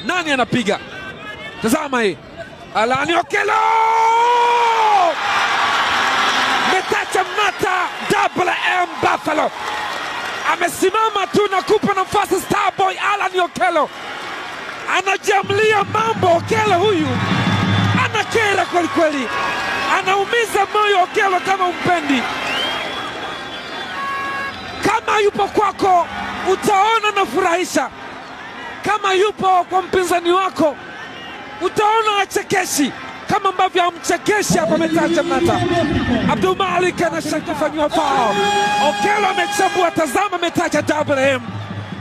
Nani anapiga? Tazama hii. Allan Okello! Metacha Mata Double M Buffalo. Amesimama tu na kupa nafasi Starboy Allan Okello. Anajamlia mambo Okello huyu. Anakera kweli kweli. Anaumiza moyo Okello kama umpendi. Kama yupo kwako utaona na furahisha. Kama yupo kwa mpinzani wako utaona achekeshi kama ambavyo amchekeshi hapa Metacha Mata. Abdul Malik anashaka kufanywa foul. Okello amechambua, tazama Metacha Double M.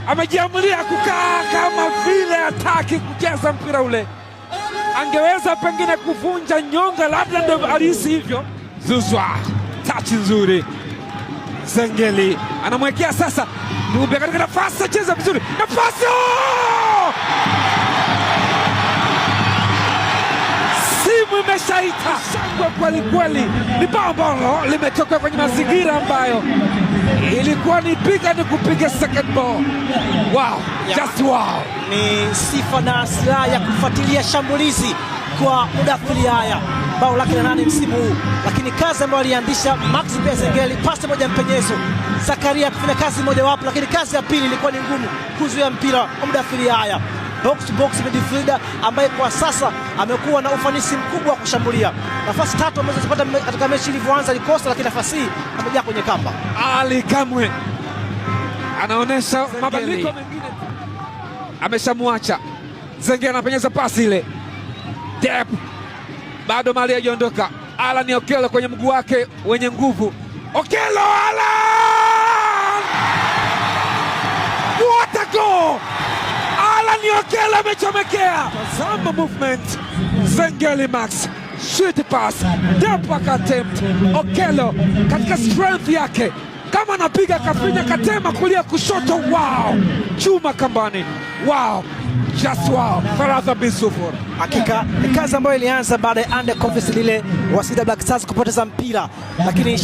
Amejiamulia kukaa kama vile hataki kucheza mpira ule. Angeweza pengine kuvunja nyonga, labda ndio alihisi hivyo. Zouzoua, touch nzuri. Zengeli anamwekea sasa Dube katika nafasi, acheza vizuri. Nafasi! Simu imeshaita. Shangwe kweli kweli. Ni bao ambalo limetoka kwenye mazingira ambayo ilikuwa ni piga ni kupiga second ball. Wow, just wow. Ni sifa na silaha ya kufuatilia shambulizi kwa Mudathiri Yahya, bao lake la 8 msimu huu, lakini kazi ambayo alianzisha Maxi Zengeli, pasi moja mpenyezo. Zakaria kufanya kazi moja wapo, lakini kazi ya pili ilikuwa ni ngumu, kuzuia mpira wa Mudathiri Yahya. Box to box midfielder ambaye kwa sasa amekuwa na ufanisi mkubwa wa kushambulia. Nafasi 3 ambazo zipata katika mechi ilivyoanza alikosa, lakini nafasi hii amejaa kwenye kamba. Ali Kamwe anaonesha mabadiliko mengine. Ameshamwacha Zengeli, anapenyeza pasi ile. Dep bado mali hajaondoka. Allan Okello kwenye mguu wake wenye nguvu. Okello, Allan! What a goal! Allan Okello amechomekea. Tazama movement. Zengeli Max, shoot pass, Dep attempt. Okello katika strength yake, kama anapiga kafinya katema kulia kushoto. Wow, chuma kambani. Wow, just wow. Faradha bin Sufur. Hakika ni kazi ambayo ilianza baada ya under confidence lile wa Singida Black Stars kupoteza mpira, lakini